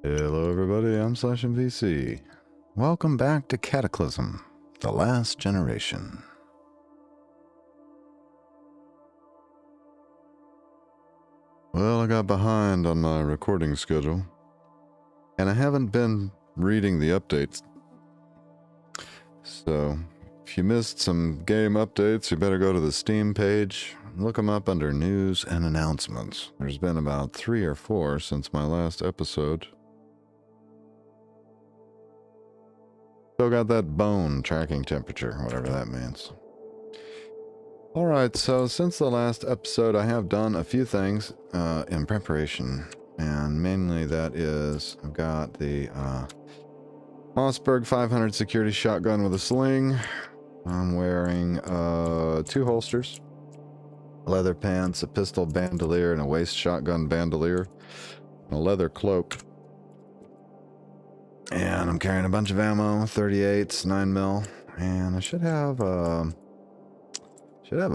Hello everybody, I'm /MVC. Welcome back to Cataclysm, the last generation. Well, I got behind on my recording schedule, and I haven't been reading the updates. So, if you missed some game updates, you better go to the Steam page, look them up under news and announcements. There's been about 3 or 4 since my last episode. Still got that bone tracking temperature, whatever that means. Alright, so since the last episode, I have done a few things in preparation. And mainly that is, I've got the Mossberg 500 security shotgun with a sling. I'm wearing 2 holsters, leather pants, a pistol bandolier, and a waist shotgun bandolier, and a leather cloak. And I'm carrying a bunch of ammo, 38s, 9mm, and I should have a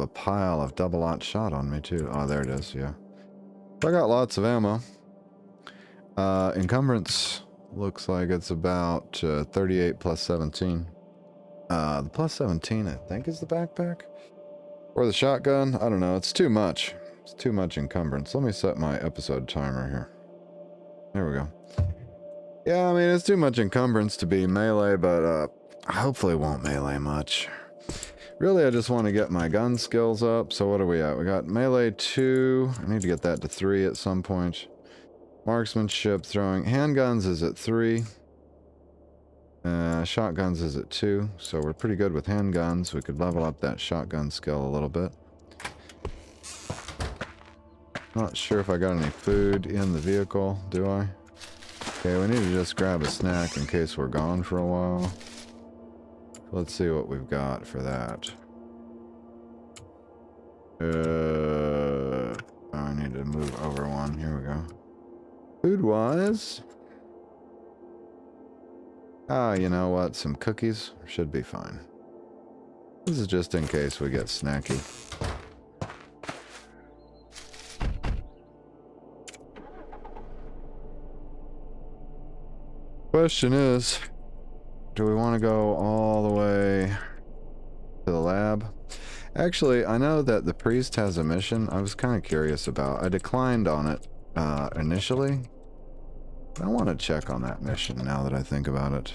pile of double-aught shot on me too. Oh, there it is, yeah. So I got lots of ammo. Encumbrance looks like it's about 38 plus 17. The plus 17, I think, is the backpack? Or the shotgun? I don't know, it's too much. It's too much encumbrance. Let me set my episode timer here. There we go. Yeah, I mean, it's too much encumbrance to be melee, but hopefully it won't melee much. Really, I just want to get my gun skills up. So what are we at? We got melee 2. I need to get that to 3 at some point. Marksmanship, throwing. Handguns is at 3. Shotguns is at 2. So we're pretty good with handguns. We could level up that shotgun skill a little bit. Not sure if I got any food in the vehicle, do I? Okay, we need to just grab a snack in case we're gone for a while. Let's see what we've got for that. I need to move over one. Here we go. Food-wise. You know what? Some cookies should be fine. This is just in case we get snacky. Question is, do we want to go all the way to the lab? Actually, I know that the priest has a mission I was kind of curious about. I declined on it initially. I want to check on that mission now that I think about it.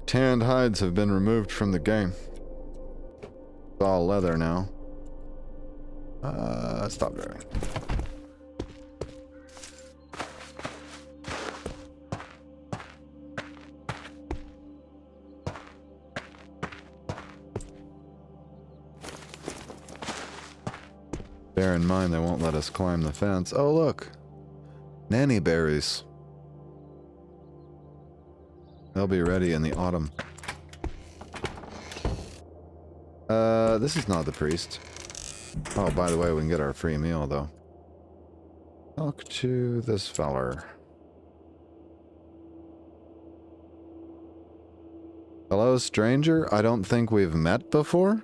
Tanned hides have been removed from the game. It's all leather now. Stop driving. Bear in mind they won't let us climb the fence. Oh look! Nanny berries. They'll be ready in the autumn. This is not the priest. Oh, by the way, we can get our free meal, though. Talk to this feller. Hello, stranger? I don't think we've met before?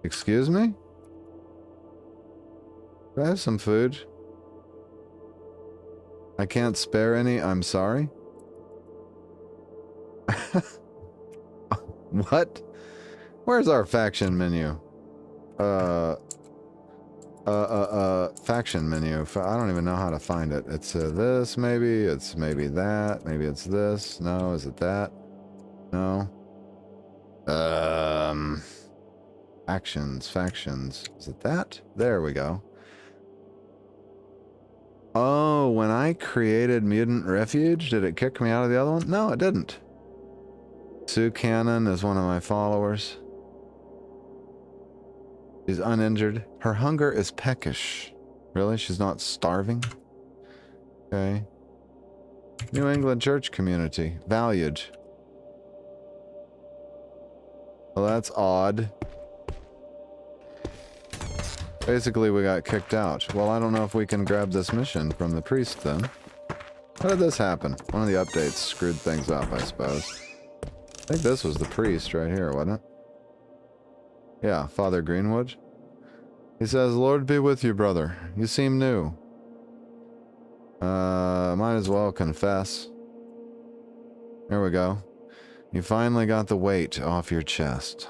Excuse me? Do I have some food? I can't spare any, I'm sorry. What? Where's our faction menu? Faction menu. I don't even know how to find it. It's this, maybe. It's maybe that. Maybe it's this. No, is it that? No. Factions. Is it that? There we go. Oh, when I created Mutant Refuge, did it kick me out of the other one? No, it didn't. Sue Cannon is one of my followers. She's uninjured. Her hunger is peckish. Really? She's not starving? Okay. New England Church Community. Valued. Well, that's odd. Basically, we got kicked out. Well, I don't know if we can grab this mission from the priest, then. How did this happen? One of the updates screwed things up, I suppose. I think this was the priest right here, wasn't it? Yeah, Father Greenwood. He says, Lord be with you, brother. You seem new. Might as well confess. There we go. You finally got the weight off your chest.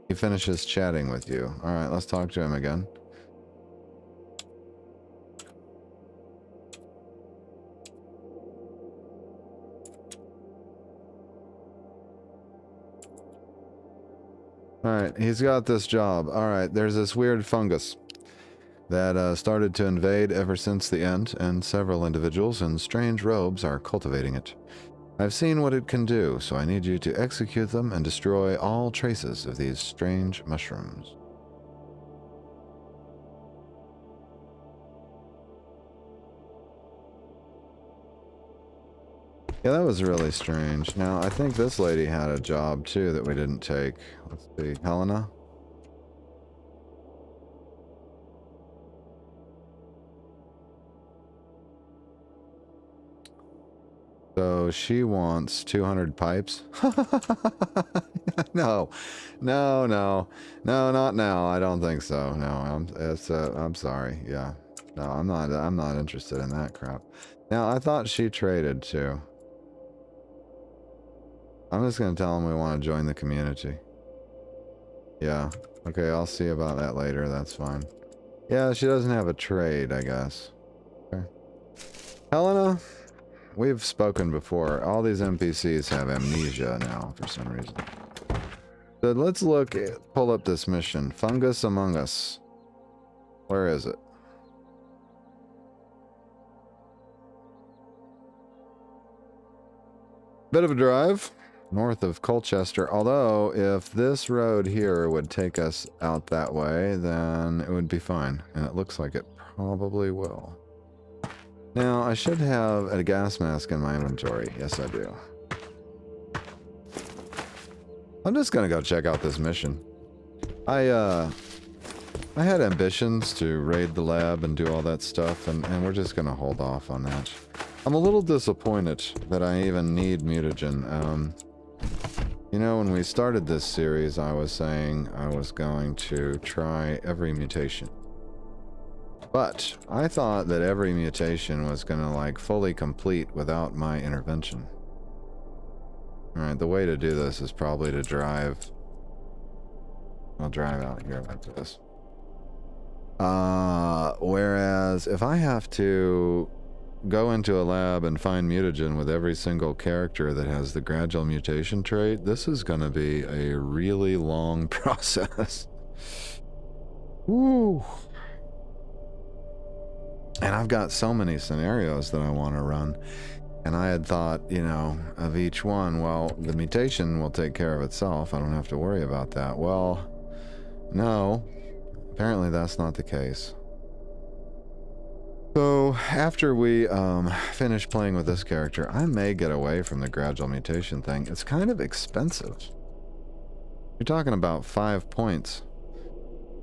He finishes chatting with you. Alright, let's talk to him again. Alright, he's got this job. Alright, there's this weird fungus that started to invade ever since the end, and several individuals in strange robes are cultivating it. I've seen what it can do, so I need you to execute them and destroy all traces of these strange mushrooms. Yeah, that was really strange. Now, I think this lady had a job, too, that we didn't take. Let's see. Helena? So, she wants 200 pipes? No. No, no. No, not now. I don't think so. No, I'm sorry. Yeah. No, I'm not interested in that crap. Now, I thought she traded, too. I'm just going to tell him we want to join the community. Yeah. Okay, I'll see about that later. That's fine. Yeah, she doesn't have a trade, I guess. Okay. Helena, we've spoken before. All these NPCs have amnesia now, for some reason. So let's pull up this mission. Fungus Among Us. Where is it? Bit of a drive. North of Colchester, although if this road here would take us out that way, then it would be fine, and it looks like it probably will. Now, I should have a gas mask in my inventory. Yes, I do. I'm just gonna go check out this mission. I had ambitions to raid the lab and do all that stuff, and we're just gonna hold off on that. I'm a little disappointed that I even need mutagen. You know, when we started this series, I was saying I was going to try every mutation. But I thought that every mutation was going to, like, fully complete without my intervention. Alright, the way to do this is probably to drive... I'll drive out here like this. Whereas, if I have to go into a lab and find mutagen with every single character that has the gradual mutation trait, this is going to be a really long process. Woo! And I've got so many scenarios that I want to run. And I had thought, you know, of each one, well, the mutation will take care of itself. I don't have to worry about that. Well, no. Apparently that's not the case. So, after we finish playing with this character, I may get away from the gradual mutation thing. It's kind of expensive. You're talking about 5 points.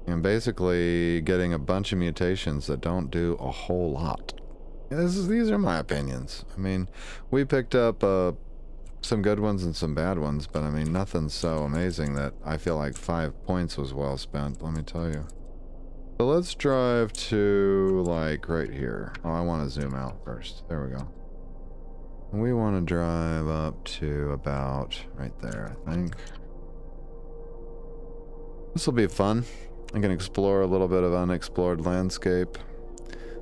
And basically getting a bunch of mutations that don't do a whole lot. These are my opinions. I mean, we picked up some good ones and some bad ones, but I mean, nothing so amazing that I feel like 5 points was well spent, let me tell you. So let's drive to, like, right here. Oh, I want to zoom out first. There we go. We want to drive up to about right there, I think. This will be fun. I can explore a little bit of unexplored landscape.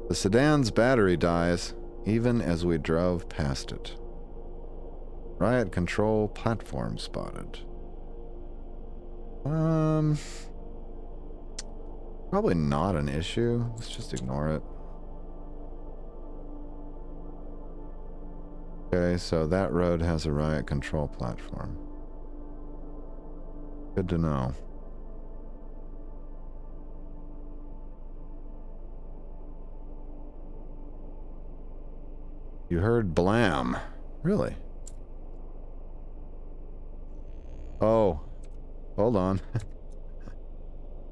The sedan's battery dies, even as we drove past it. Riot control platform spotted. Probably not an issue. Let's just ignore it. Okay, so that road has a riot control platform. Good to know. You heard blam. Really? Oh. Hold on.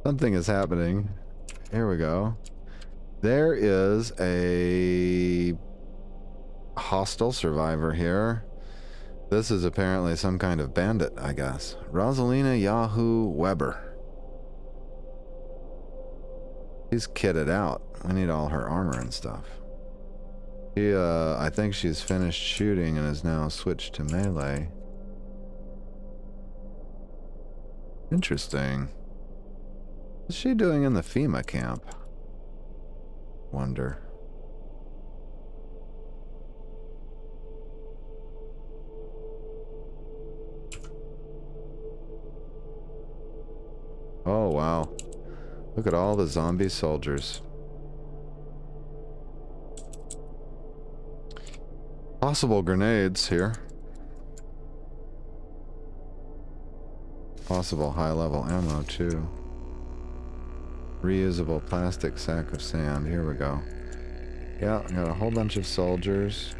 Something is happening. Here we go. There is a hostile survivor here This is apparently some kind of bandit, I guess. Rosalina Yahoo Weber. She's kitted out. We need all her armor and stuff. I think she's finished shooting and has now switched to melee. Interesting. What's she doing in the FEMA camp? Wonder. Oh, wow. Look at all the zombie soldiers. Possible grenades here. Possible high-level ammo, too. Reusable plastic sack of sand. Here we go. Yeah, got a whole bunch of soldiers.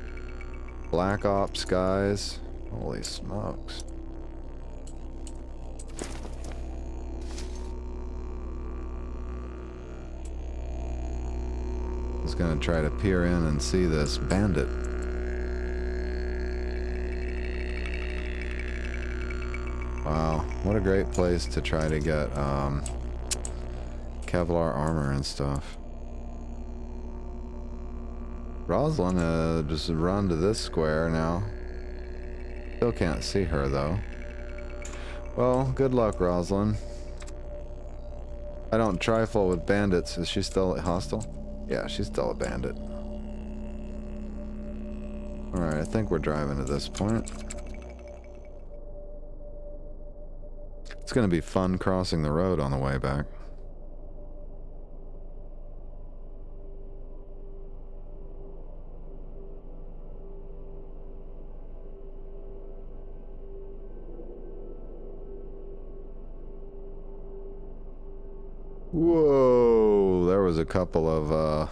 Black Ops guys. Holy smokes. I was gonna try to peer in and see this bandit. Wow, what a great place to try to get Kevlar armor and stuff. Rosalind just run to this square now. Still can't see her though. Well, good luck, Rosalind. I don't trifle with bandits. Is she still hostile? Yeah, she's still a bandit. Alright, I think we're driving to this point. It's gonna be fun crossing the road on the way back. Whoa, there was a couple of,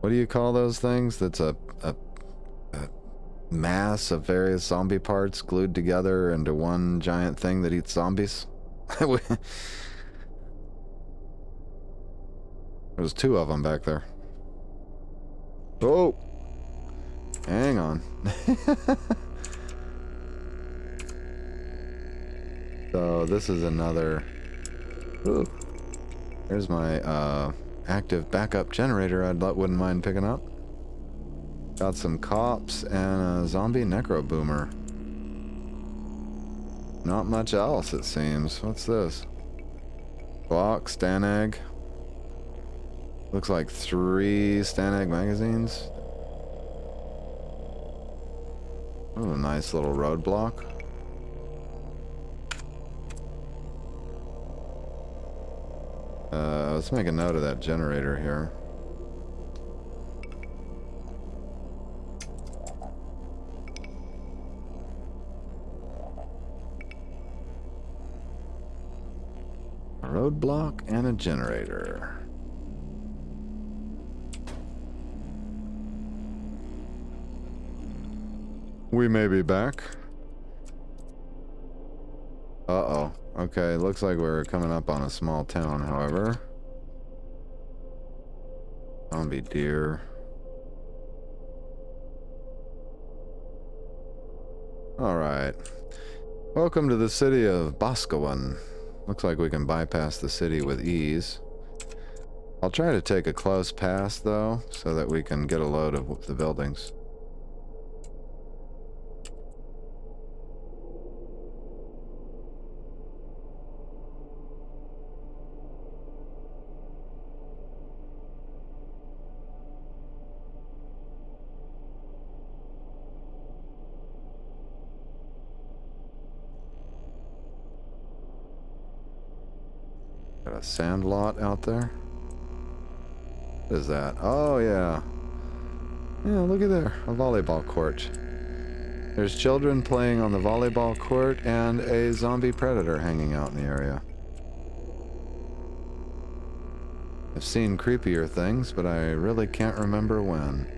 what do you call those things? That's a mass of various zombie parts glued together into one giant thing that eats zombies. There's two of them back there. Oh! Hang on. So, this is another... Ooh. There's my active backup generator I wouldn't mind picking up. Got some cops and a zombie necro boomer. Not much else, it seems. What's this? Glock, Stanag. Looks like 3 Stanag magazines. Oh, a nice little roadblock. Let's make a note of that generator here. A roadblock and a generator. We may be back. Uh-oh. Okay, looks like we're coming up on a small town, however. Zombie deer. Alright. Welcome to the city of Boscawen. Looks like we can bypass the city with ease. I'll try to take a close pass, though, so that we can get a load of the buildings. Got a sand lot out there. What is that? Oh, yeah. Yeah, look at there. A volleyball court. There's children playing on the volleyball court and a zombie predator hanging out in the area. I've seen creepier things, but I really can't remember when.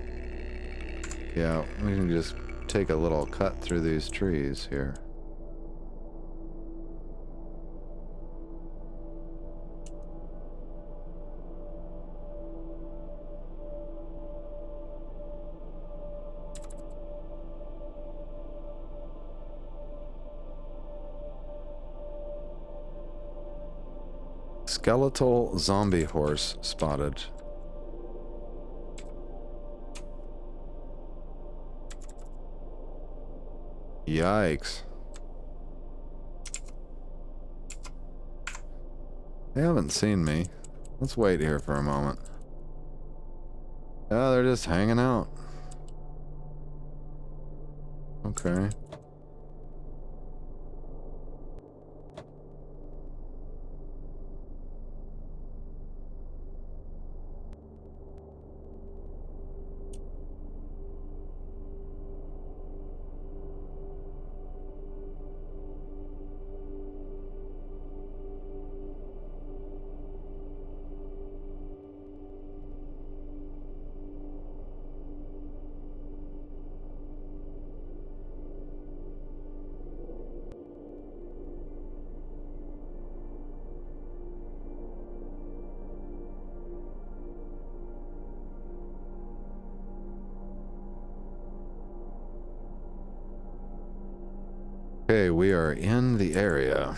Yeah, we can just take a little cut through these trees here. Skeletal zombie horse spotted. Yikes. They haven't seen me. Let's wait here for a moment. Oh, they're just hanging out. Okay. Okay, we are in the area.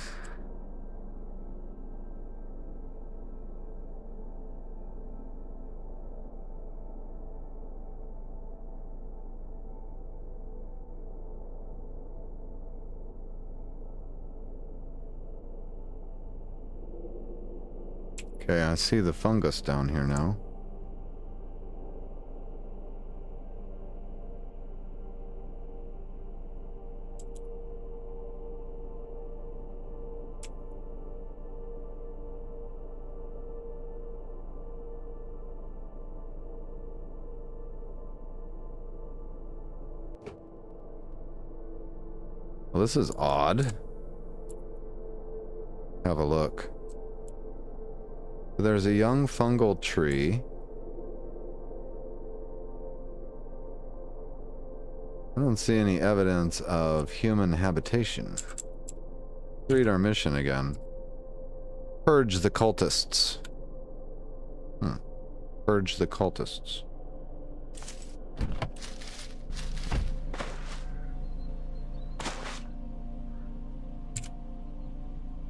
Okay, I see the fungus down here now. Well, this is odd. Have a look. There's a young fungal tree. I don't see any evidence of human habitation. Read our mission again. Purge the cultists. Purge the cultists.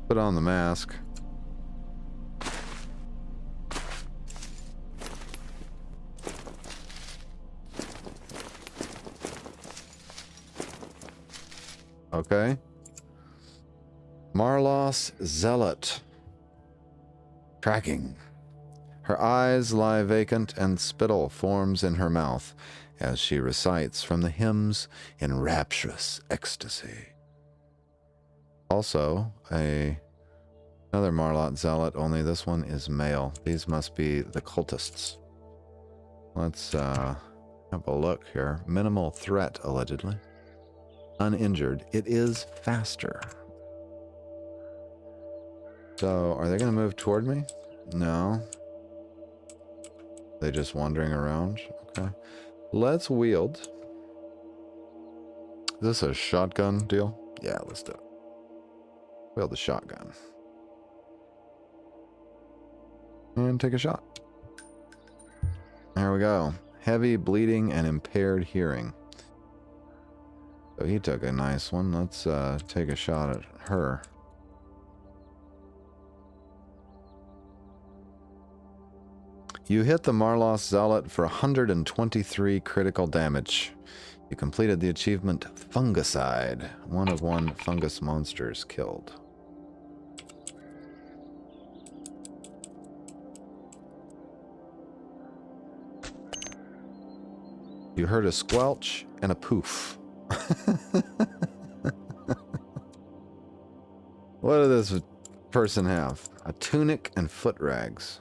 Put on the mask. Okay. Marlo's zealot. Tracking. Her eyes lie vacant and spittle forms in her mouth as she recites from the hymns in rapturous ecstasy. Also, another Marlot zealot, only this one is male. These must be the cultists. Let's have a look here. Minimal threat, allegedly. Uninjured. It is faster. So, are they going to move toward me? No. They just wandering around? Okay. Let's wield. Is this a shotgun deal? Yeah, let's do it. Wield the shotgun. And take a shot. There we go. Heavy bleeding and impaired hearing. So he took a nice one. Let's take a shot at her. You hit the Marlos Zealot for 123 critical damage. You completed the achievement Fungicide. 1 of 1 fungus monsters killed. You heard a squelch and a poof. What does this person have? A tunic and foot rags.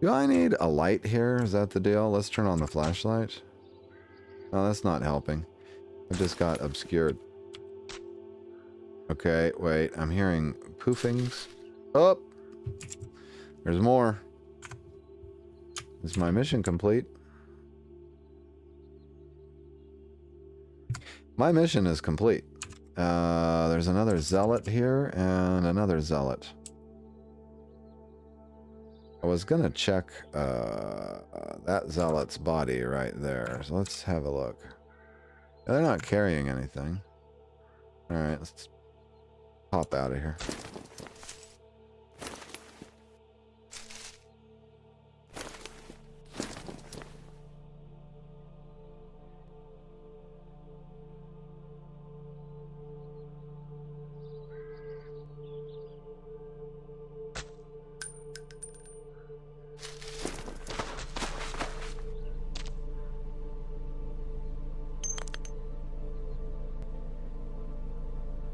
Do I need a light here? Is that the deal? Let's turn on the flashlight. No, that's not helping. I just got obscured. Okay, wait. I'm hearing poofings. Oh! There's more. Is my mission complete? My mission is complete. There's another zealot here and another zealot. I was gonna check that zealot's body right there. So let's have a look. They're not carrying anything. Alright, let's pop out of here.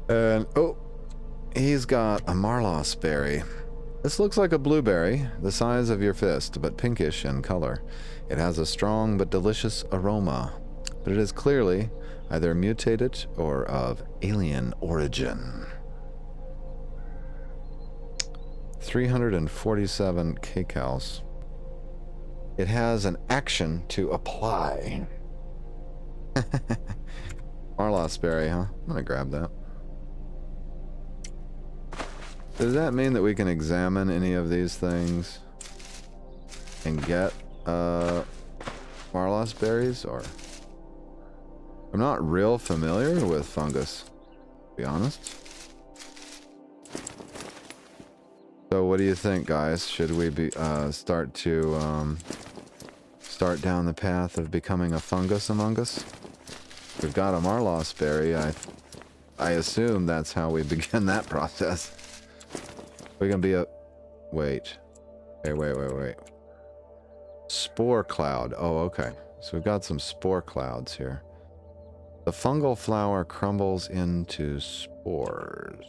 And, oh, he's got a Marlos berry. This looks like a blueberry, the size of your fist, but pinkish in color. It has a strong but delicious aroma, but it is clearly either mutated or of alien origin. 347 kcals. It has an action to apply. Marlos berry, huh? I'm gonna grab that. Does that mean that we can examine any of these things and get Marlos berries? Or I'm not real familiar with fungus, to be honest. So what do you think, guys? Should we be start down the path of becoming a fungus among us? We've got a Marlos berry. I assume that's how we begin that process. We're gonna be a... Wait. Okay, wait. Spore cloud. Oh, okay. So we've got some spore clouds here. The fungal flower crumbles into spores.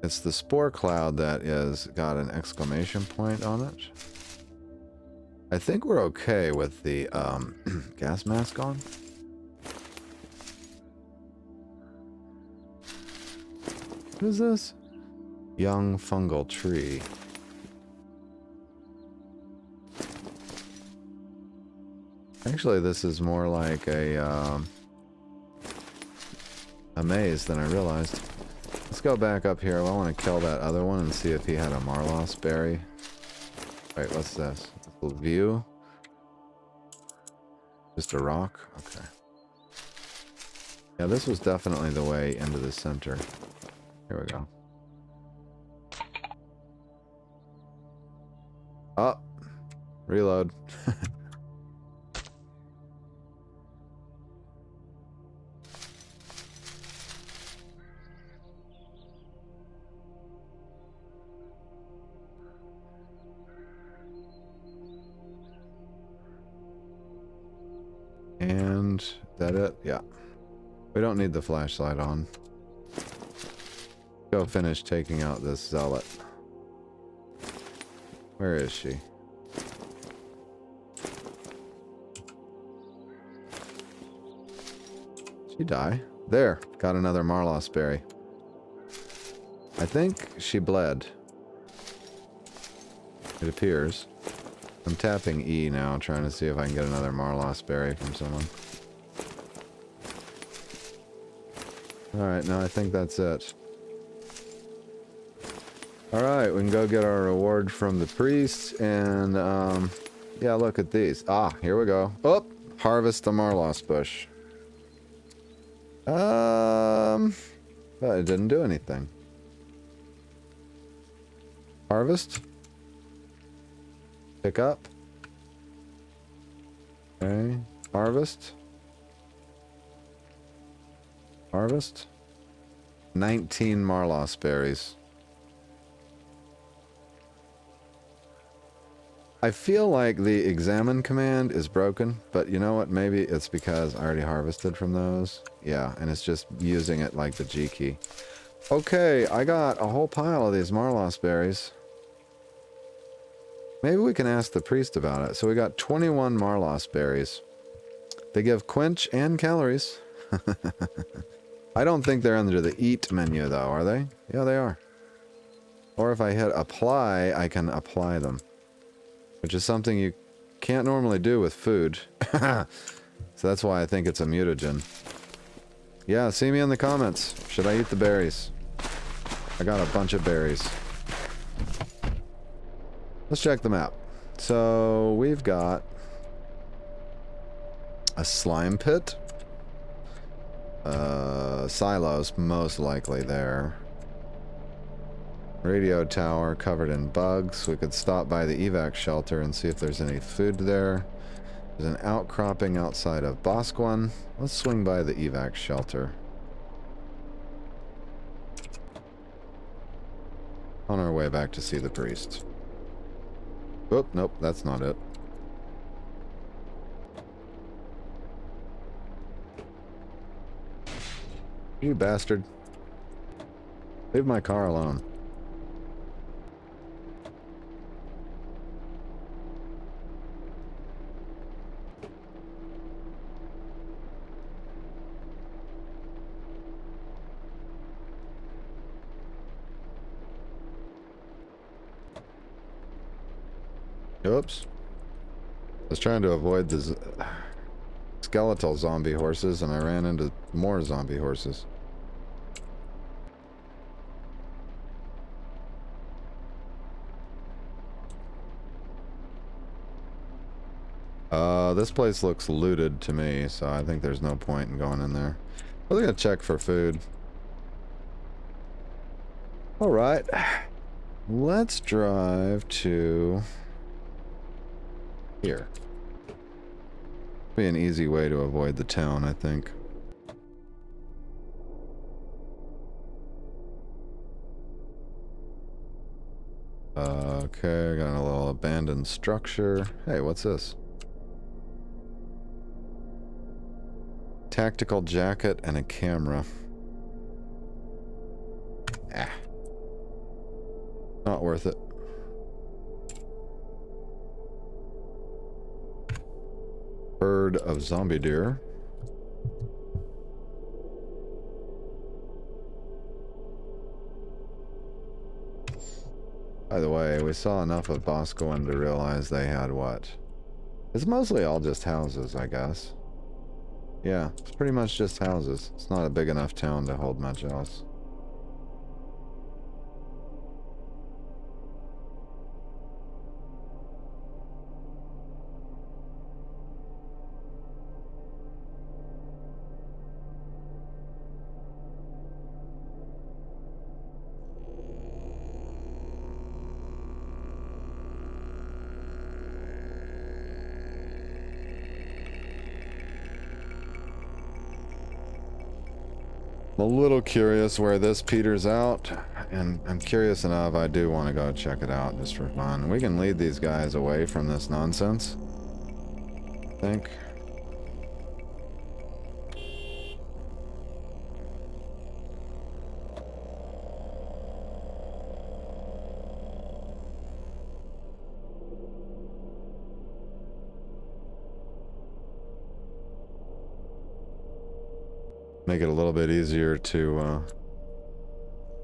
It's the spore cloud that is got an exclamation point on it. I think we're okay with the gas mask on. What is this? Young fungal tree. Actually, this is more like a maze than I realized. Let's go back up here. I want to kill that other one and see if he had a Marlos berry. Wait, what's this? A little view? Just a rock? Okay. Yeah, this was definitely the way into the center. Here we go. Oh, reload. And that it? Yeah. We don't need the flashlight on. Go finish taking out this zealot. Where is she? Did she die? There. Got another Marlos berry. I think she bled. It appears. I'm tapping E now, trying to see if I can get another Marlos berry from someone. Alright, no, I think that's it. Alright, we can go get our reward from the priest, and, yeah, look at these. Ah, here we go. Oh! Harvest the Marlos bush. But it didn't do anything. Harvest. Pick up. Okay. Harvest. Harvest. 19 Marlos berries. I feel like the examine command is broken, but you know what? Maybe it's because I already harvested from those. Yeah, and it's just using it like the G key. Okay, I got a whole pile of these Marlos berries. Maybe we can ask the priest about it. So we got 21 Marlos berries. They give quench and calories. I don't think they're under the eat menu though, are they? Yeah, they are. Or if I hit apply, I can apply them. Which is something you can't normally do with food. So that's why I think it's a mutagen. Yeah, see me in the comments. Should I eat the berries? I got a bunch of berries. Let's check the map. So we've got a slime pit. Silos, most likely there. Radio tower covered in bugs. We could stop by the evac shelter and see if there's any food there. There's an outcropping outside of Bosquen. Let's swing by the evac shelter. On our way back to see the priest. Oh, nope, that's not it. You bastard. Leave my car alone. Oops. I was trying to avoid the skeletal zombie horses, and I ran into more zombie horses. This place looks looted to me, so I think there's no point in going in there. We're gonna check for food. Alright. Let's drive to here. Be an easy way to avoid the town, I think. Okay, got a little abandoned structure. Hey, what's this? Tactical jacket and a camera. Ah. Not worth it. Herd of zombie deer. By the way, we saw enough of Bosquen to realize they had what? It's mostly all just houses, I guess. Yeah, it's pretty much just houses. It's not a big enough town to hold much else. I'm a little curious where this peters out, and I'm curious enough I do want to go check it out just for fun. We can lead these guys away from this nonsense, I think. Make it a little bit easier to,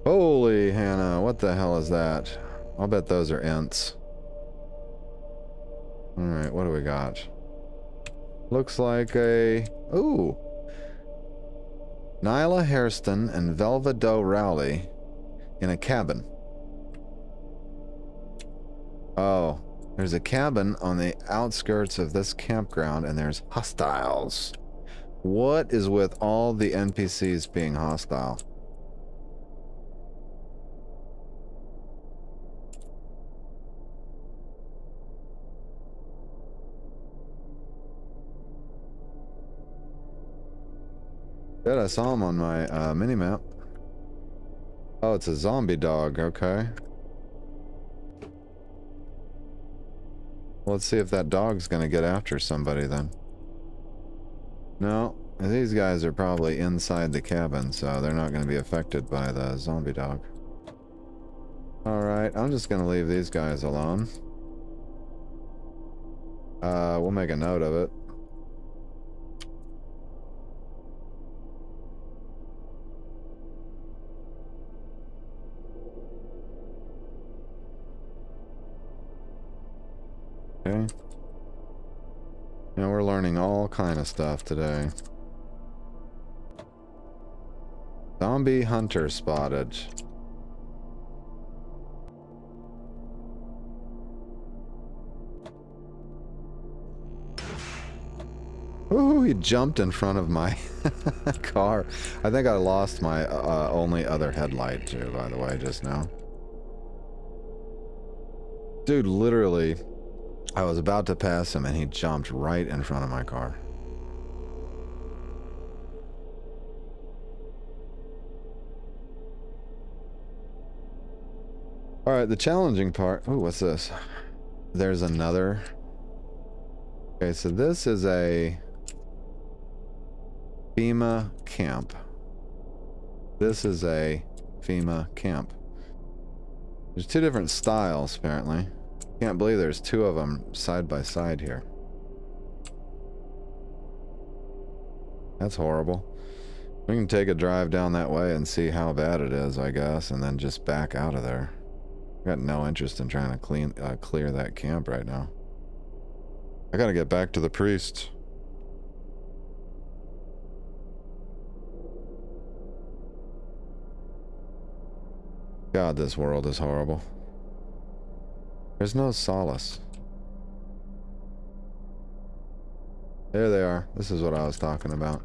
Holy Hannah, what the hell is that? I'll bet those are Ents. Alright, what do we got? Looks like a... Ooh! Nyla Hairston and Velva Doe Rowley in a cabin. Oh, there's a cabin on the outskirts of this campground, and there's hostiles. What is with all the NPCs being hostile? Good, I saw him on my mini-map. Oh, it's a zombie dog, okay. Let's see if that dog's gonna get after somebody then. No, these guys are probably inside the cabin, so they're not going to be affected by the zombie dog. Alright, I'm just going to leave these guys alone. We'll make a note of it. Okay. Now we're learning all kind of stuff today. Zombie hunter spotted. Ooh, he jumped in front of my car. I think I lost my only other headlight too, by the way, just now. Dude, literally, I was about to pass him and he jumped right in front of my car. Alright, the challenging part... Ooh, what's this? There's another... Okay, so this is a... FEMA camp. This is a FEMA camp. There's two different styles, apparently. Can't believe there's two of them side by side here. That's horrible. We can take a drive down that way and see how bad it is, I guess, and then just back out of there. Got no interest in trying to clear that camp right now. I gotta get back to the priest. God, this world is horrible. There's no solace. There they are. This is what I was talking about.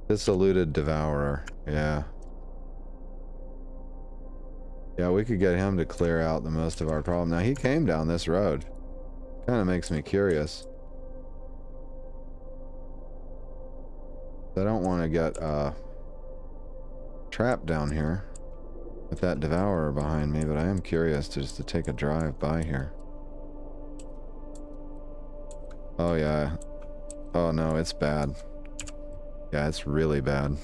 Dissolute devourer. Yeah. Yeah, we could get him to clear out the most of our problem. Now, he came down this road. Kind of makes me curious. I don't want to get trapped down here with that devourer behind me, but I am curious just to take a drive by here. Oh yeah. Oh no, it's bad. Yeah, it's really bad.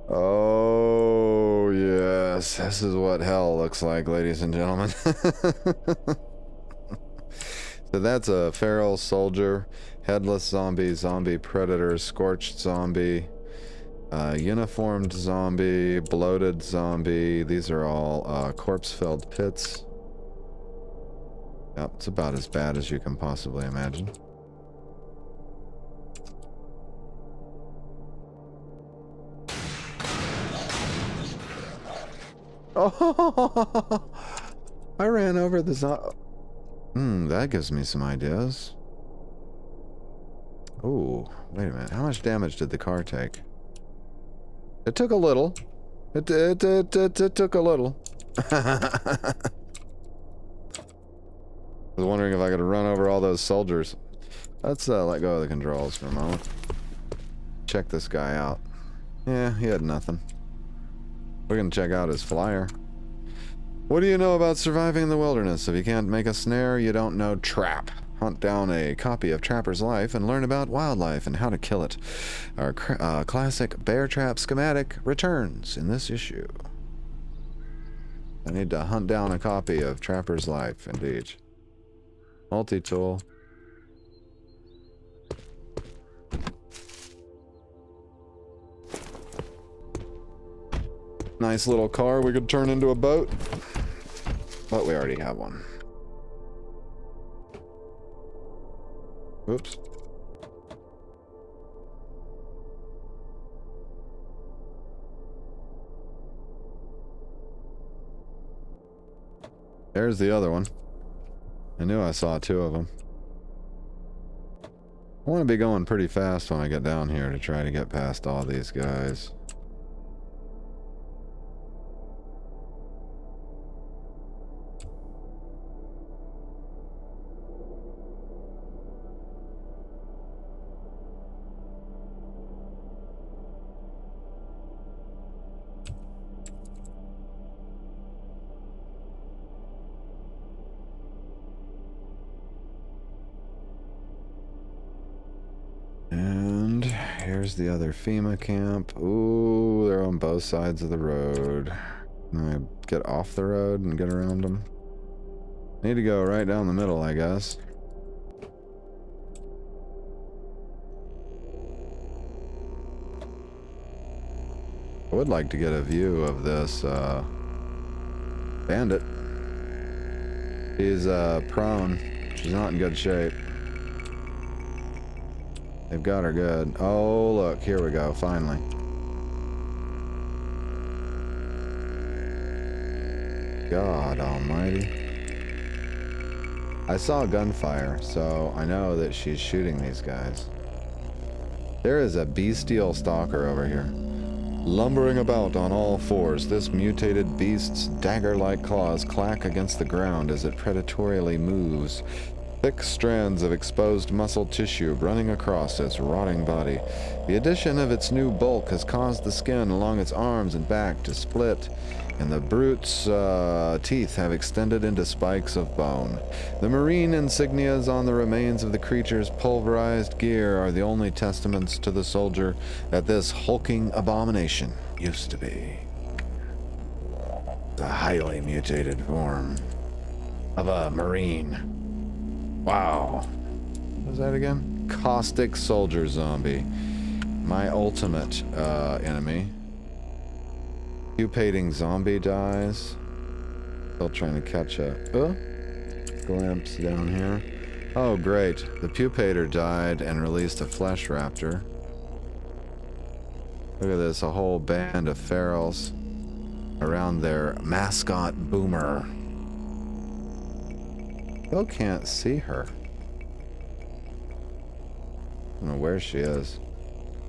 Oh yes, this is what hell looks like, ladies and gentlemen. So that's a feral soldier, headless zombie, zombie predator, scorched zombie, uniformed zombie, bloated zombie. These are all corpse-filled pits. Yep, it's about as bad as you can possibly imagine. Oh, I ran over the zombie. That gives me some ideas. Oh, wait a minute. How much damage did the car take? It took a little. It took a little. I was wondering if I could run over all those soldiers. Let's let go of the controls for a moment. Check this guy out. Yeah, he had nothing. We're gonna check out his flyer. What do you know about surviving in the wilderness? If you can't make a snare, you don't know trap. Hunt down a copy of Trapper's Life and learn about wildlife and how to kill it. Our classic bear trap schematic returns in this issue. I need to hunt down a copy of Trapper's Life, indeed. Multi-tool. Nice little car we could turn into a boat. But we already have one. Oops. There's the other one. I knew I saw two of them. I want to be going pretty fast when I get down here to try to get past all these guys. And here's the other FEMA camp. Ooh, they're on both sides of the road. Can I get off the road and get around them? Need to go right down the middle, I guess. I would like to get a view of this bandit. He's prone. She's not in good shape. They've got her good. Oh, look, here we go, finally. God almighty. I saw gunfire, so I know that she's shooting these guys. There is a bestial stalker over here. Lumbering about on all fours, this mutated beast's dagger-like claws clack against the ground as it predatorily moves. Thick strands of exposed muscle tissue running across its rotting body. The addition of its new bulk has caused the skin along its arms and back to split, and the brute's teeth have extended into spikes of bone. The marine insignias on the remains of the creature's pulverized gear are the only testaments to the soldier that this hulking abomination used to be. The highly mutated form of a marine. Wow. What was that again? Caustic soldier zombie. My ultimate enemy. Pupating zombie dies. Still trying to catch a glimpse down here. Oh, great. The pupator died and released a flesh raptor. Look at this, a whole band of ferals around their mascot Boomer. Still can't see her. I don't know where she is.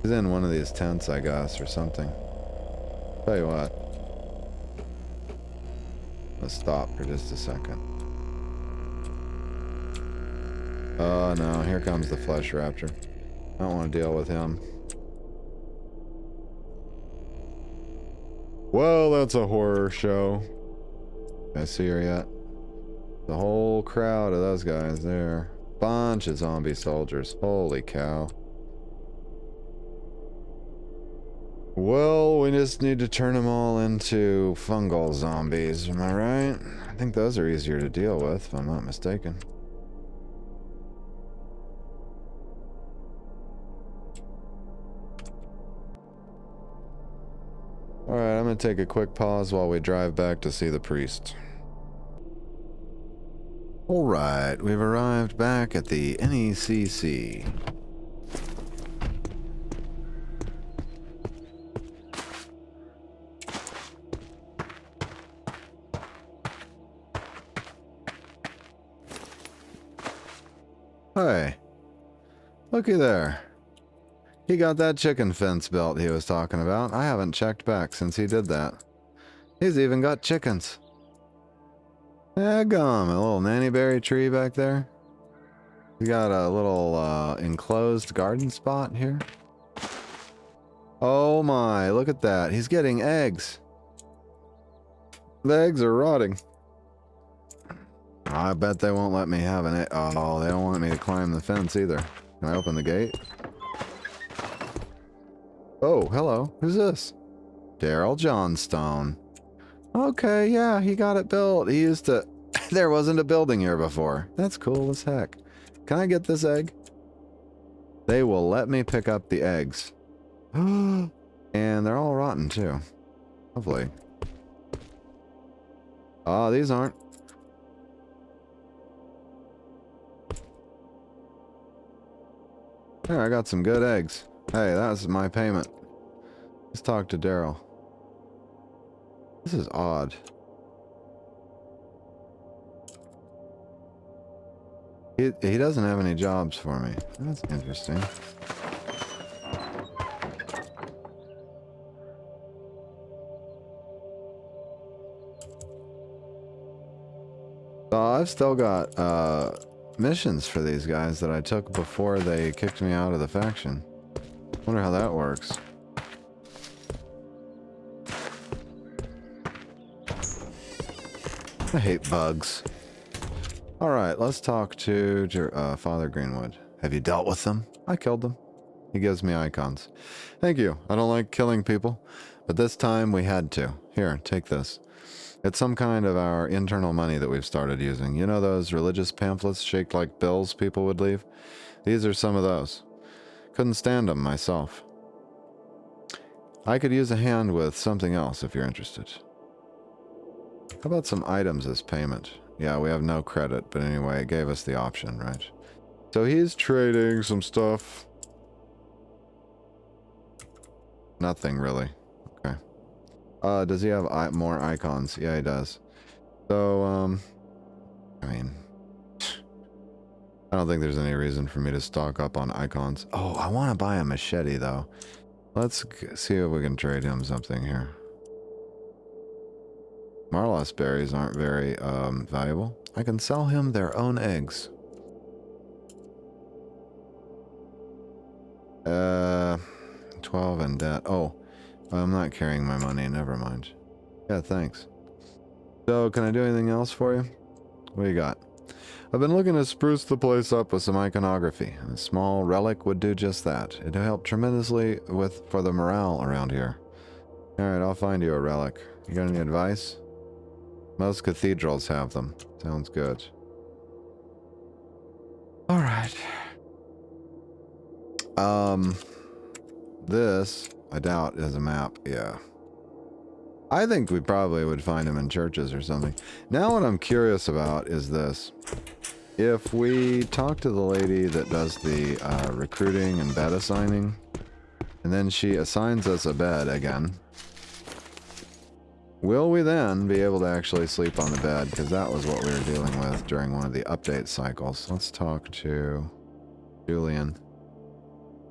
She's in one of these tents, I guess, or something. Tell you what. Let's stop for just a second. Oh no, here comes the flesh raptor. I don't want to deal with him. Well, that's a horror show. Can I see her yet? The whole crowd of those guys there. Bunch of zombie soldiers. Holy cow. Well, we just need to turn them all into fungal zombies, am I right? I think those are easier to deal with, if I'm not mistaken. Alright, I'm gonna take a quick pause while we drive back to see the priest. Alright, we've arrived back at the NECC. Hey, looky there. He got that chicken fence built he was talking about. I haven't checked back since he did that. He's even got chickens. Daggum, a little nannyberry tree back there. We got a little enclosed garden spot here. Oh my, look at that. He's getting eggs. The eggs are rotting. I bet they won't let me have an egg. Oh, they don't want me to climb the fence either. Can I open the gate? Oh, hello. Who's this? Daryl Johnstone. Okay, yeah, he got it built. He used to... There wasn't a building here before. That's cool as heck. Can I get this egg? They will let me pick up the eggs. And they're all rotten, too. Lovely. Oh, these aren't. There, I got some good eggs. Hey, that's my payment. Let's talk to Daryl. This is odd. He doesn't have any jobs for me. That's interesting. So I've still got missions for these guys that I took before they kicked me out of the faction. Wonder how that works. I hate bugs. Alright, let's talk to Father Greenwood. Have you dealt with them? I killed them. He gives me icons. Thank you. I don't like killing people, but this time we had to. Here, take this. It's some kind of our internal money that we've started using. You know those religious pamphlets shaped like bills people would leave? These are some of those. Couldn't stand them myself. I could use a hand with something else if you're interested. How about some items as payment? Yeah, we have no credit, but anyway, it gave us the option, right? So he's trading some stuff. Nothing really. Okay. Does he have more icons? Yeah, he does. So, I mean, I don't think there's any reason for me to stock up on icons. Oh, I want to buy a machete, though. Let's see if we can trade him something here. Marlo berries aren't very valuable. I can sell him their own eggs. 12 in debt. Oh, I'm not carrying my money. Never mind. Yeah, thanks. So, can I do anything else for you? What do you got? I've been looking to spruce the place up with some iconography. A small relic would do just that. It'd help tremendously for the morale around here. Alright, I'll find you a relic. You got any advice? Most cathedrals have them. Sounds good. Alright. This, I doubt, is a map. Yeah. I think we probably would find them in churches or something. Now what I'm curious about is this. If we talk to the lady that does the recruiting and bed assigning, and then she assigns us a bed again, will we then be able to actually sleep on the bed? Because that was what we were dealing with during one of the update cycles. Let's talk to Julian.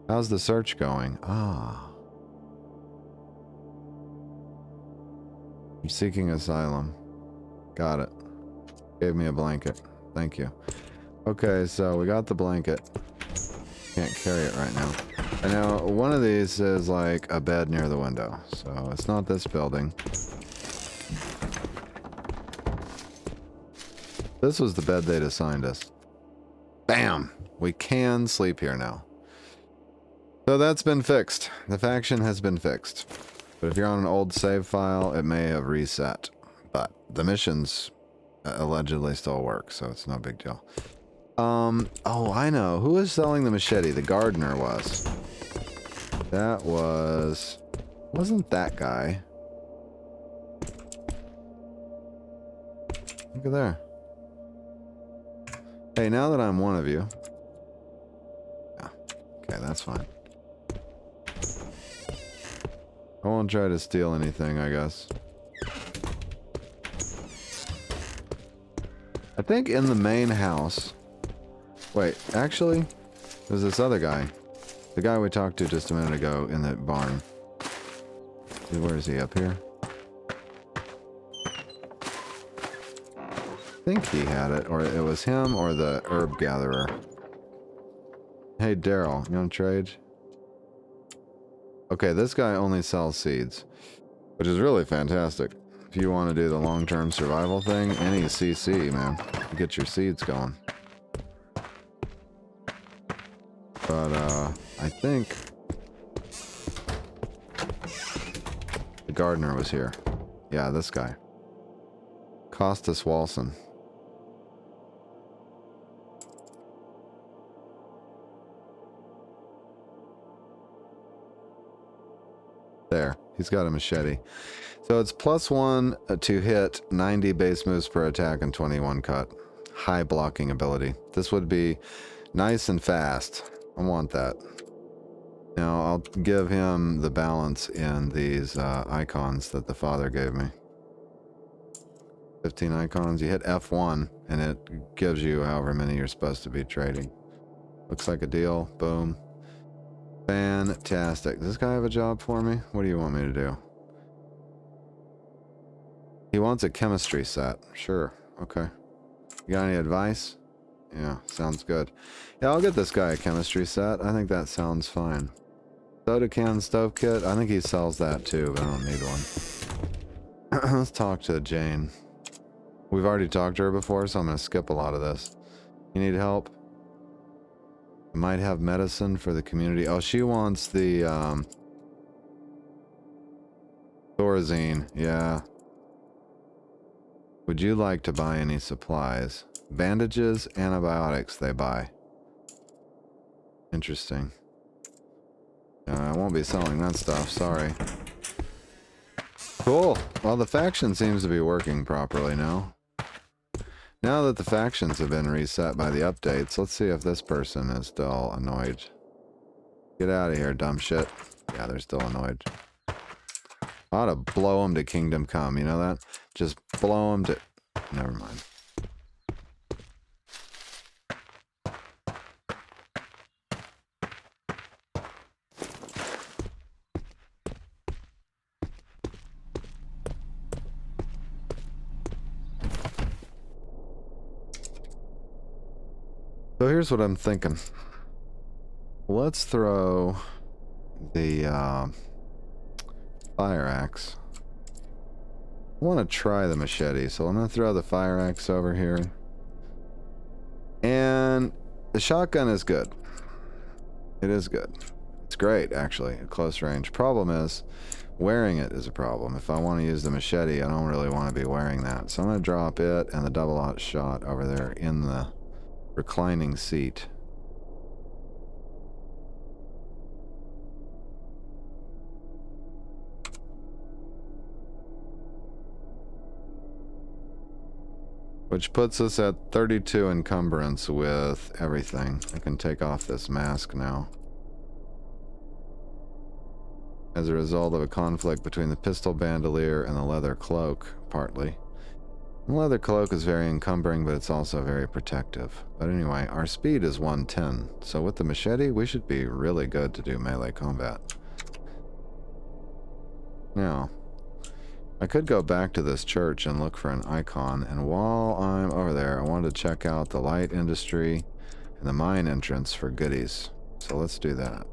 How's the search going? Ah. I'm seeking asylum. Got it. Gave me a blanket. Thank you. Okay, so we got the blanket. Can't carry it right now. And now one of these is like a bed near the window. So it's not this building. This was the bed they'd assigned us. Bam! We can sleep here now. So that's been fixed. The faction has been fixed. But if you're on an old save file, it may have reset. But the missions allegedly still work, so it's no big deal. Oh, I know. Who was selling the machete? The gardener was. That was... Wasn't that guy? Look at there. Hey, now that I'm one of you... Yeah. Okay, that's fine. I won't try to steal anything, I guess. I think in the main house... Wait, actually, there's this other guy. The guy we talked to just a minute ago in the barn. Where is he? Up here? I think he had it, or it was him or the herb gatherer. Hey, Daryl, you want to trade? Okay, this guy only sells seeds, which is really fantastic. If you want to do the long-term survival thing, any CC, man, you get your seeds going. But, I think the gardener was here. Yeah, this guy. Costas Walson. There. He's got a machete. So it's +1 to hit, 90 base moves per attack, and 21 cut. High blocking ability. This would be nice and fast. I want that. Now, I'll give him the balance in these icons that the father gave me. 15 icons. You hit F1, and it gives you however many you're supposed to be trading. Looks like a deal. Boom. Fantastic. Does this guy have a job for me? What do you want me to do? He wants a chemistry set. Sure. Okay. You got any advice? Yeah, sounds good. Yeah, I'll get this guy a chemistry set. I think that sounds fine. Soda can stove kit. I think he sells that too, but I don't need one. Let's talk to Jane. We've already talked to her before, so I'm going to skip a lot of this. You need help? Might have medicine for the community. Oh, she wants the Thorazine. Yeah. Would you like to buy any supplies? Bandages, antibiotics they buy. Interesting. I won't be selling that stuff, sorry. Cool. Well, the faction seems to be working properly now. Now that the factions have been reset by the updates, let's see if this person is still annoyed. Get out of here, dumb shit. Yeah, they're still annoyed. I ought to blow them to Kingdom Come, you know that? Just blow them to... Never mind. So here's what I'm thinking. Let's throw the fire axe. I want to try the machete, so I'm going to throw the fire axe over here. And the shotgun is good. It is good. It's great, actually, at close range. Problem is, wearing it is a problem. If I want to use the machete, I don't really want to be wearing that. So I'm going to drop it and the double-aught shot over there in the reclining seat. Which puts us at 32 encumbrance with everything. I can take off this mask now. As a result of a conflict between the pistol bandolier and the leather cloak, partly. The leather cloak is very encumbering, but it's also very protective. But anyway, our speed is 110, so with the machete, we should be really good to do melee combat. Now, I could go back to this church and look for an icon, and while I'm over there, I wanted to check out the light industry and the mine entrance for goodies. So let's do that.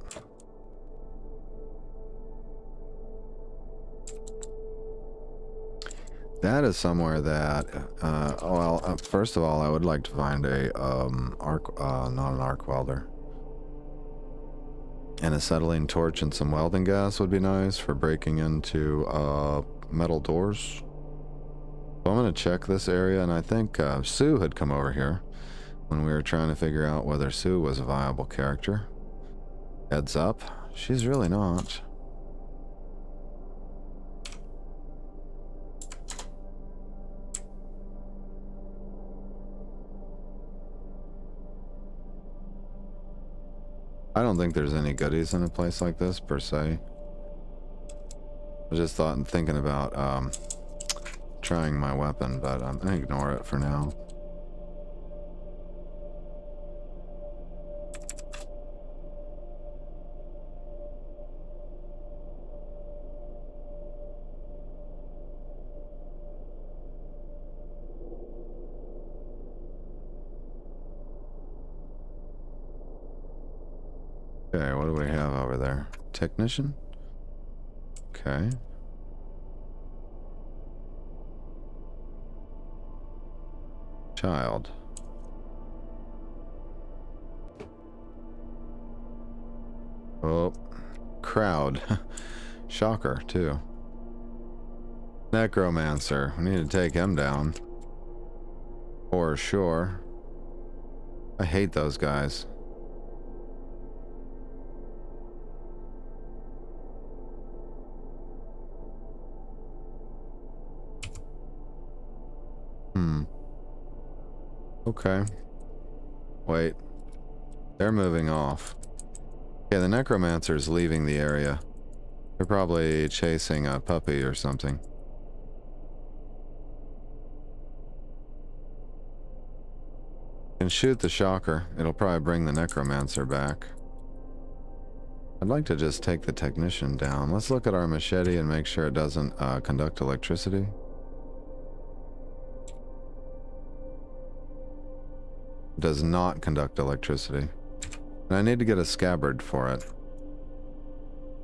That is somewhere that, first of all, I would like to find a, not an arc welder. And a acetylene torch and some welding gas would be nice for breaking into, metal doors. So I'm going to check this area, and I think, Sue had come over here when we were trying to figure out whether Sue was a viable character. Heads up, she's really not. I don't think there's any goodies in a place like this, per se. I just thought and thinking about trying my weapon, but I'm going to ignore it for now. Okay, what do we have over there? Technician? Okay. Child. Oh. Crowd. Shocker, too. Necromancer. We need to take him down. For sure. I hate those guys. Okay. Wait. They're moving off. Okay, the necromancer's leaving the area. They're probably chasing a puppy or something. Can shoot the shocker. It'll probably bring the necromancer back. I'd like to just take the technician down. Let's look at our machete and make sure it doesn't conduct electricity. Does not conduct electricity. And I need to get a scabbard for it.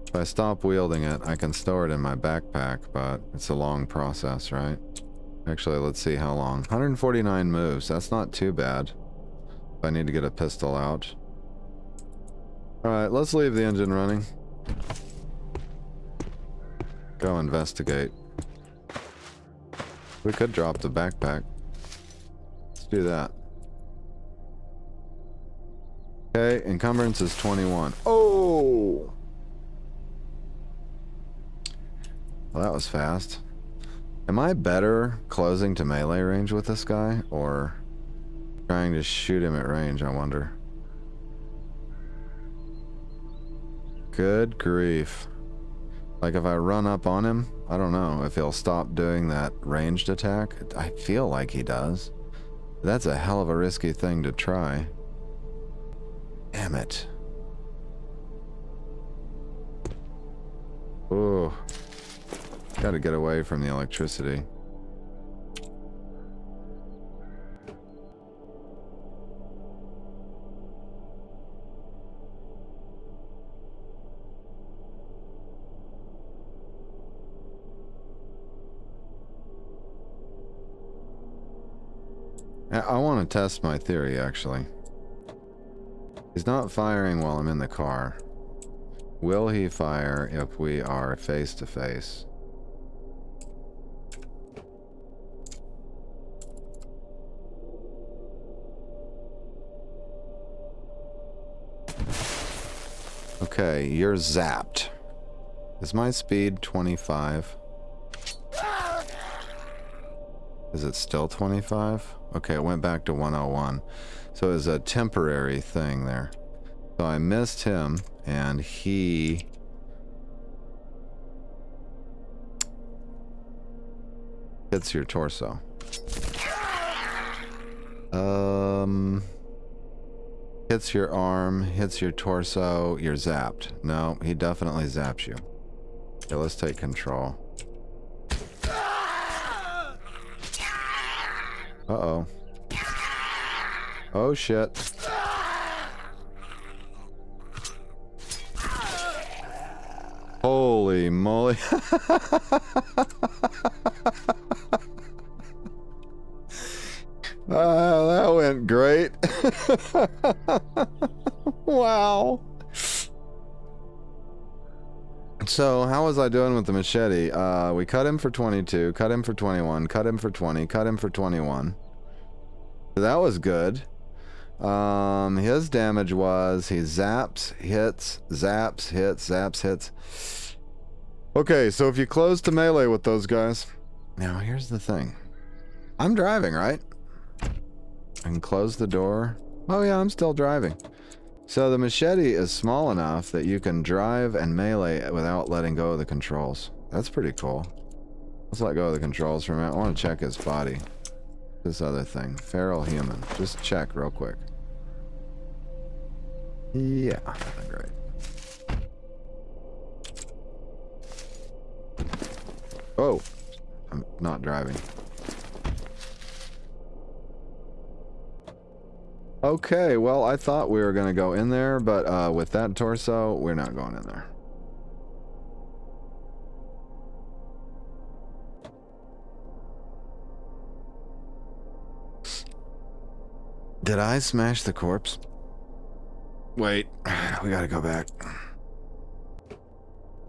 If I stop wielding it, I can store it in my backpack, but it's a long process, right? Actually, let's see how long. 149 moves. That's not too bad. If I need to get a pistol out. Alright, let's leave the engine running. Go investigate. We could drop the backpack. Let's do that. Okay, encumbrance is 21. Oh! Well, that was fast. Am I better closing to melee range with this guy, or trying to shoot him at range, I wonder? Good grief. Like, if I run up on him, I don't know if he'll stop doing that ranged attack. I feel like he does. That's a hell of a risky thing to try. Damn it. Ooh. Gotta get away from the electricity. I want to test my theory, actually. He's not firing while I'm in the car. Will he fire if we are face to face? Okay, you're zapped. Is my speed 25? Is it still 25? Okay, it went back to 101. So it was a temporary thing there. So I missed him, and he... hits your torso. Hits your arm, hits your torso, you're zapped. No, he definitely zaps you. Okay, let's take control. Uh-oh. Oh, shit. Holy moly. That went great. Wow. So, how was I doing with the machete? We cut him for 22, cut him for 21, cut him for 20, cut him for 21. So that was good. His damage was he zaps, hits, zaps, hits, zaps, hits. Okay, so if you close to melee with those guys... Now, here's the thing. I'm driving, right? I can close the door. Oh yeah, I'm still driving. So the machete is small enough that you can drive and melee without letting go of the controls. That's pretty cool. Let's let go of the controls for a minute. I want to check his body. This other thing. Feral human. Just check real quick. Yeah, nothing great. Oh, I'm not driving. Okay, well, I thought we were going to go in there, but with that torso, we're not going in there. Did I smash the corpse? Wait, we gotta go back.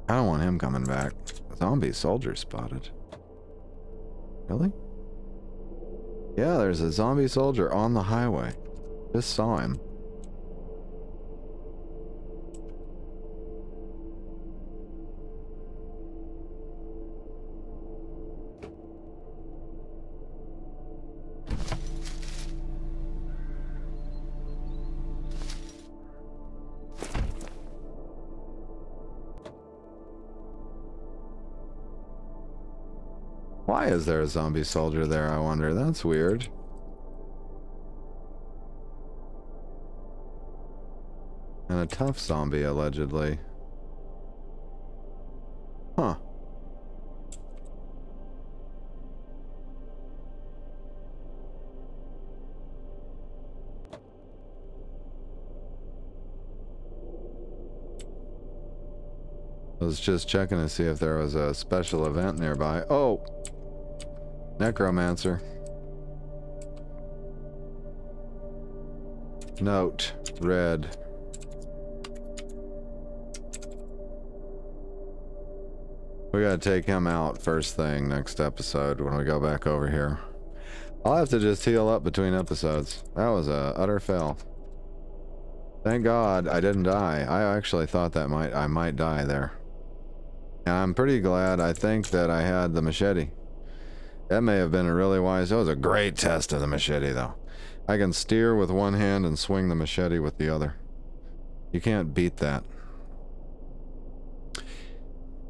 I don't want him coming back. Zombie soldier spotted. Really? Yeah, there's a zombie soldier on the highway. Just saw him. Why is there a zombie soldier there, I wonder? That's weird. And a tough zombie, allegedly. Huh. I was just checking to see if there was a special event nearby. Oh! Necromancer. Note. Red. We gotta take him out first thing next episode when we go back over here. I'll have to just heal up between episodes. That was a utter fail. Thank God I didn't die. I actually thought that I might die there. And I'm pretty glad. I think that I had the machete. That may have been a really wise... It was a great test of the machete, though. I can steer with one hand and swing the machete with the other. You can't beat that.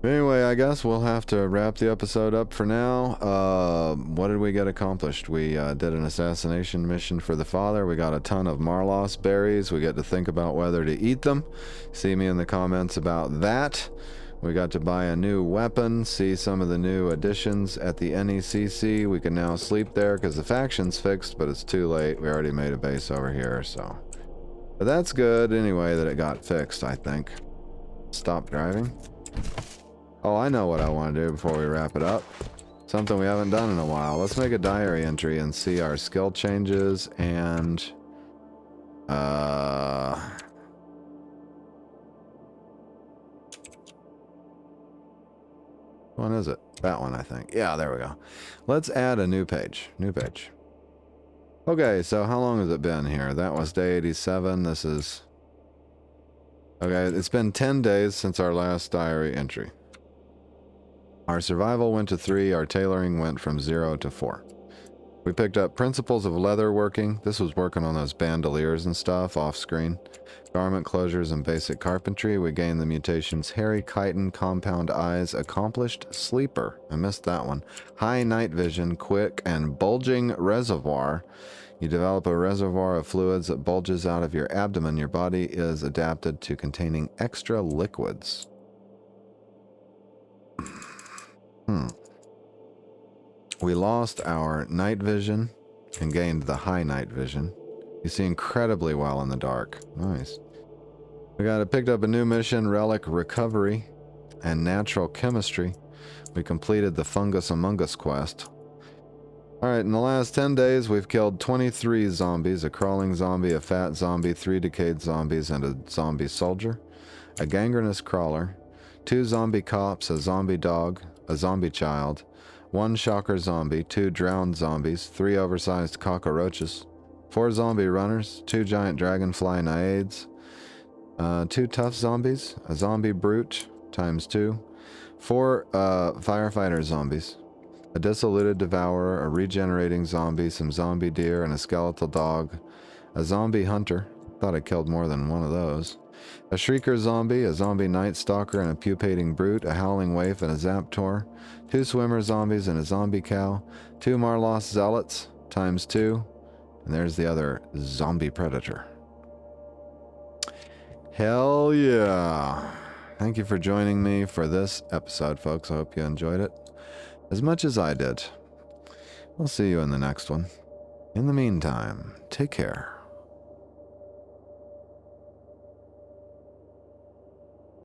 Anyway, I guess we'll have to wrap the episode up for now. What did we get accomplished? We did an assassination mission for the father. We got a ton of Marlos berries. We get to think about whether to eat them. See me in the comments about that. We got to buy a new weapon, see some of the new additions at the NECC. We can now sleep there because the faction's fixed, but it's too late. We already made a base over here, so... But that's good anyway that it got fixed, I think. Stop driving. Oh, I know what I want to do before we wrap it up. Something we haven't done in a while. Let's make a diary entry and see our skill changes and... One is it? That one, I think. Yeah, there we go. Let's add a new page. New page. Okay, so how long has it been here? That was day 87. This is... Okay, it's been 10 days since our last diary entry. Our survival went to 3. Our tailoring went from 0 to 4. We picked up principles of leather working. This was working on those bandoliers and stuff off screen. Garment closures and basic carpentry. We gained the mutations hairy chitin, compound eyes, accomplished sleeper. I missed that one. High night vision, quick, and bulging reservoir. You develop a reservoir of fluids that bulges out of your abdomen. Your body is adapted to containing extra liquids. We lost our night vision and gained the high night vision. You see incredibly well in the dark. Nice. We picked up a new mission, relic recovery and natural chemistry. We completed the fungus among us quest. Alright, in the last 10 days, we've killed 23 zombies, a crawling zombie, a fat zombie, 3 decayed zombies, and a zombie soldier, a gangrenous crawler, 2 zombie cops, a zombie dog, a zombie child, 1 shocker zombie, 2 drowned zombies, 3 oversized cockroaches, 4 zombie runners, 2 giant dragonfly naiades, 2 tough zombies, a zombie brute times 2, 4 firefighter zombies, a dissiluted devourer, a regenerating zombie, some zombie deer, and a skeletal dog, a zombie hunter, thought I killed more than one of those, a shrieker zombie, a zombie night stalker, and a pupating brute, a howling waif, and a zaptor, 2 swimmer zombies and a zombie cow, 2 Marlos zealots times 2, and there's the other zombie predator. Hell yeah. Thank you for joining me for this episode, folks. I hope you enjoyed it as much as I did. We'll see you in the next one. In the meantime, take care.